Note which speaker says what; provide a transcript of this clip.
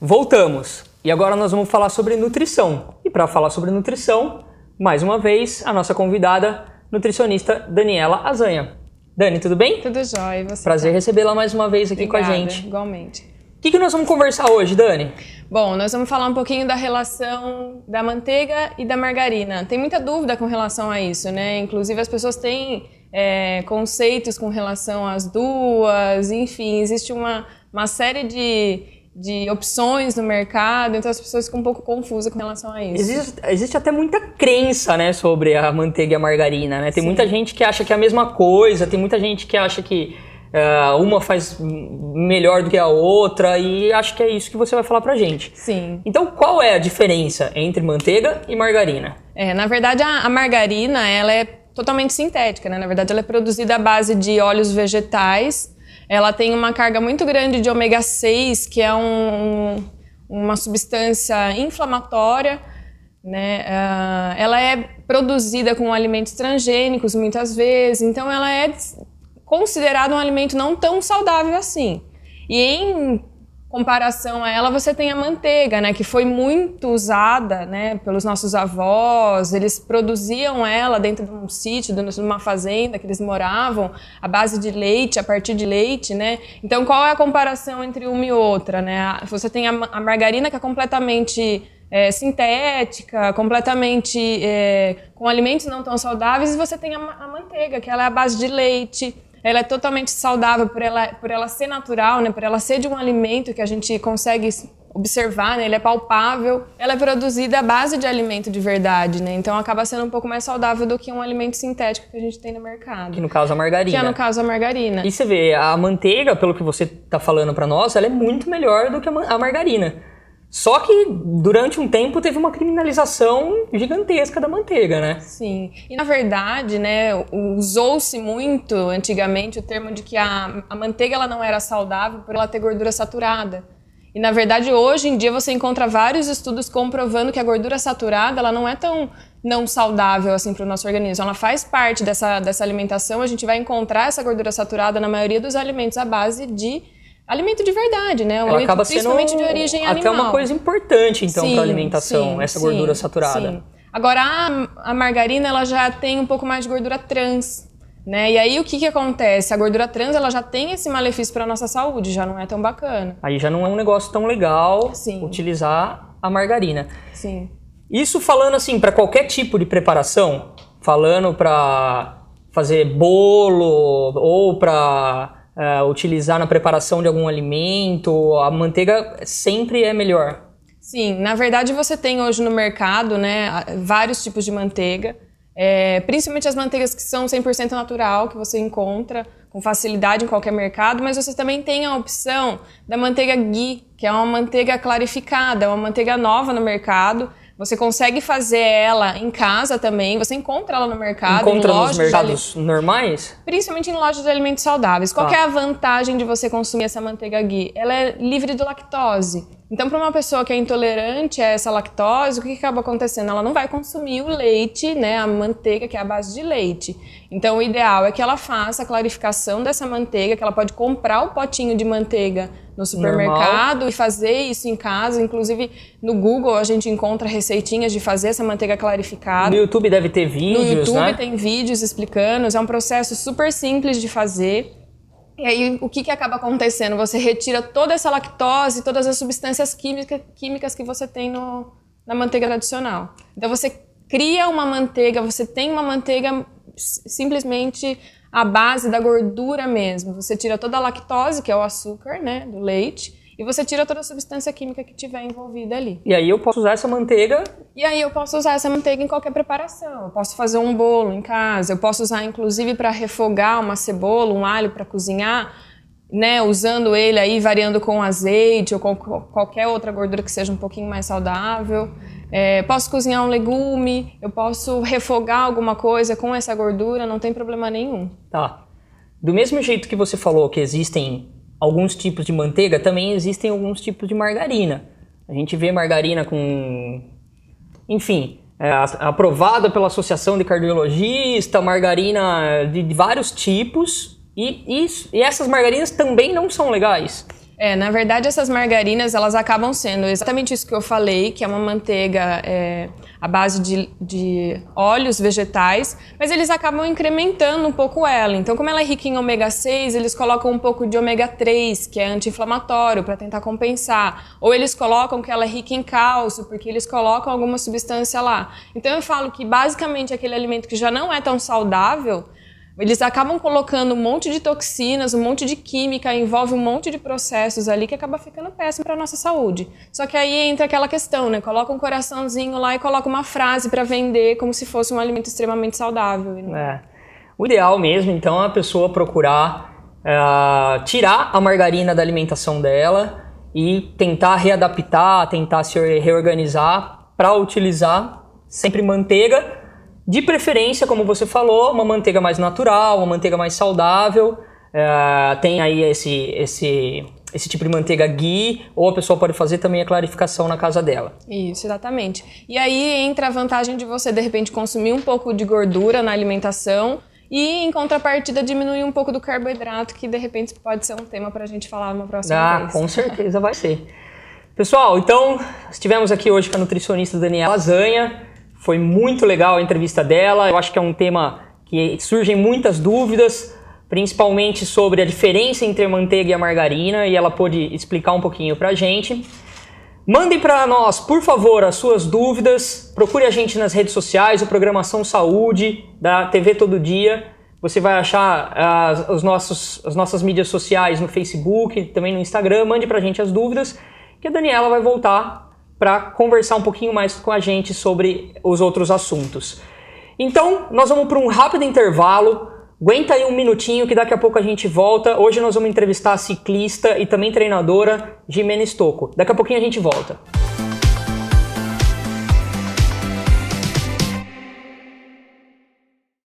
Speaker 1: Voltamos! E agora nós vamos falar sobre nutrição. E para falar sobre nutrição, mais uma vez, a nossa convidada, nutricionista Daniela Azanha. Dani, tudo bem?
Speaker 2: Tudo jóia, e você?
Speaker 1: Prazer recebê-la mais uma vez aqui
Speaker 2: Obrigada,
Speaker 1: com a gente.
Speaker 2: Igualmente.
Speaker 1: O que nós vamos conversar hoje, Dani?
Speaker 2: Bom, nós vamos falar um pouquinho da relação da manteiga e da margarina. Tem muita dúvida com relação a isso, né? Inclusive as pessoas têm conceitos com relação às duas, enfim, existe uma série de opções no mercado, então as pessoas ficam um pouco confusas com relação a isso.
Speaker 1: Existe até muita crença, né, sobre a manteiga e a margarina, né? Tem
Speaker 2: Sim.
Speaker 1: muita gente que acha que é a mesma coisa, tem muita gente que acha que uma faz melhor do que a outra, e acho que é isso que você vai falar pra gente.
Speaker 2: Sim.
Speaker 1: Então, qual é a diferença entre manteiga e margarina?
Speaker 2: Na verdade, a margarina, ela é totalmente sintética, né? Na verdade, ela é produzida à base de óleos vegetais. Ela tem uma carga muito grande de ômega 6, que é uma substância inflamatória, né? Ela é produzida com alimentos transgênicos muitas vezes, então ela é considerada um alimento não tão saudável assim. E em comparação a ela, você tem a manteiga, né, que foi muito usada, né, pelos nossos avós. Eles produziam ela dentro de um sítio, de uma fazenda que eles moravam, à base de leite, a partir de leite, né? Então, qual é a comparação entre uma e outra, né? Você tem a margarina, que é completamente sintética, completamente com alimentos não tão saudáveis, e você tem a manteiga, que ela é à base de leite. Ela é totalmente saudável por ela ser natural, né? Por ela ser de um alimento que a gente consegue observar, né? Ele é palpável. Ela é produzida à base de alimento de verdade, né? Então acaba sendo um pouco mais saudável do que um alimento sintético que a gente tem no mercado.
Speaker 1: Que no caso a margarina.
Speaker 2: Que é no caso a margarina.
Speaker 1: E você vê, a manteiga, pelo que você está falando para nós, ela é muito melhor do que a margarina. Só que durante um tempo teve uma criminalização gigantesca da manteiga, né?
Speaker 2: Sim. E na verdade, né, usou-se muito antigamente o termo de que a manteiga ela não era saudável por ela ter gordura saturada. E na verdade hoje em dia você encontra vários estudos comprovando que a gordura saturada ela não é tão não saudável assim para o nosso organismo. Ela faz parte dessa alimentação. A gente vai encontrar essa gordura saturada na maioria dos alimentos à base de alimento de verdade, né?
Speaker 1: Ela acaba sendo
Speaker 2: principalmente de origem animal.
Speaker 1: Até uma coisa importante, então, para a alimentação,
Speaker 2: sim,
Speaker 1: essa gordura saturada.
Speaker 2: Sim. Agora, a margarina, ela já tem um pouco mais de gordura trans, né? E aí, o que acontece? A gordura trans, ela já tem esse malefício para a nossa saúde, já não é tão bacana.
Speaker 1: Aí já não é um negócio tão legal
Speaker 2: Sim.
Speaker 1: utilizar a margarina.
Speaker 2: Sim.
Speaker 1: Isso falando, assim, para qualquer tipo de preparação, falando para fazer bolo ou para utilizar na preparação de algum alimento, a manteiga sempre é melhor.
Speaker 2: Sim, na verdade você tem hoje no mercado, né, vários tipos de manteiga, principalmente as manteigas que são 100% natural, que você encontra com facilidade em qualquer mercado, mas você também tem a opção da manteiga ghee, que é uma manteiga clarificada, uma manteiga nova no mercado. Você consegue fazer ela em casa também, você encontra ela no mercado,
Speaker 1: encontra
Speaker 2: em lojas
Speaker 1: nos mercados normais?
Speaker 2: Principalmente em lojas de alimentos saudáveis. Qual que é a vantagem de você consumir essa manteiga ghee? Ela é livre de lactose. Então, para uma pessoa que é intolerante a essa lactose, o que acaba acontecendo? Ela não vai consumir o leite, né, a manteiga, que é a base de leite. Então, o ideal é que ela faça a clarificação dessa manteiga, que ela pode comprar o potinho de manteiga no supermercado normal, e fazer isso em casa. Inclusive, no Google a gente encontra receitinhas de fazer essa manteiga clarificada.
Speaker 1: No YouTube deve ter vídeos, né?
Speaker 2: No YouTube tem vídeos explicando. É um processo super simples de fazer. E aí, o que acaba acontecendo? Você retira toda essa lactose, todas as substâncias químicas que você tem na manteiga tradicional. Então, você cria uma manteiga, você tem uma manteiga simplesmente à base da gordura mesmo. Você tira toda a lactose, que é o açúcar, né, do leite, e você tira toda a substância química que tiver envolvida ali.
Speaker 1: E aí eu posso usar essa manteiga?
Speaker 2: E aí eu posso usar essa manteiga em qualquer preparação. Eu posso fazer um bolo em casa, eu posso usar inclusive para refogar uma cebola, um alho para cozinhar, né, usando ele aí, variando com azeite ou com qualquer outra gordura que seja um pouquinho mais saudável. Posso cozinhar um legume, eu posso refogar alguma coisa com essa gordura, não tem problema nenhum.
Speaker 1: Tá. Do mesmo jeito que você falou que existem alguns tipos de manteiga, também existem alguns tipos de margarina. A gente vê margarina com... Enfim, aprovada pela Associação de Cardiologistas, margarina de vários tipos, e essas margarinas também não são legais.
Speaker 2: Na verdade, essas margarinas, elas acabam sendo exatamente isso que eu falei, que é uma manteiga à base de óleos vegetais, mas eles acabam incrementando um pouco ela. Então, como ela é rica em ômega 6, eles colocam um pouco de ômega 3, que é anti-inflamatório, para tentar compensar. Ou eles colocam que ela é rica em cálcio, porque eles colocam alguma substância lá. Então, eu falo que, basicamente, aquele alimento que já não é tão saudável, eles acabam colocando um monte de toxinas, um monte de química, envolve um monte de processos ali que acaba ficando péssimo para a nossa saúde. Só que aí entra aquela questão, né? Coloca um coraçãozinho lá e coloca uma frase para vender como se fosse um alimento extremamente saudável.
Speaker 1: O ideal mesmo, então, é a pessoa procurar tirar a margarina da alimentação dela e tentar readaptar, tentar se reorganizar para utilizar sempre manteiga. De preferência, como você falou, uma manteiga mais natural, uma manteiga mais saudável. Tem aí esse tipo de manteiga ghee, ou a pessoa pode fazer também a clarificação na casa dela.
Speaker 2: Isso, exatamente. E aí entra a vantagem de você, de repente, consumir um pouco de gordura na alimentação e, em contrapartida, diminuir um pouco do carboidrato, que, de repente, pode ser um tema para a gente falar numa próxima vez.
Speaker 1: Com certeza vai ser. Pessoal, então, estivemos aqui hoje com a nutricionista Daniela Lasanha. Foi muito legal a entrevista dela. Eu acho que é um tema que surgem muitas dúvidas, principalmente sobre a diferença entre a manteiga e a margarina, e ela pôde explicar um pouquinho pra gente. Mandem para nós, por favor, as suas dúvidas. Procure a gente nas redes sociais, o Programação Saúde, da TV Todo Dia. Você vai achar as nossas mídias sociais no Facebook, também no Instagram. Mande pra gente as dúvidas, que a Daniela vai voltar para conversar um pouquinho mais com a gente sobre os outros assuntos. Então, nós vamos para um rápido intervalo. Aguenta aí um minutinho que daqui a pouco a gente volta. Hoje nós vamos entrevistar a ciclista e também treinadora Jimena Stocco. Daqui a pouquinho a gente volta.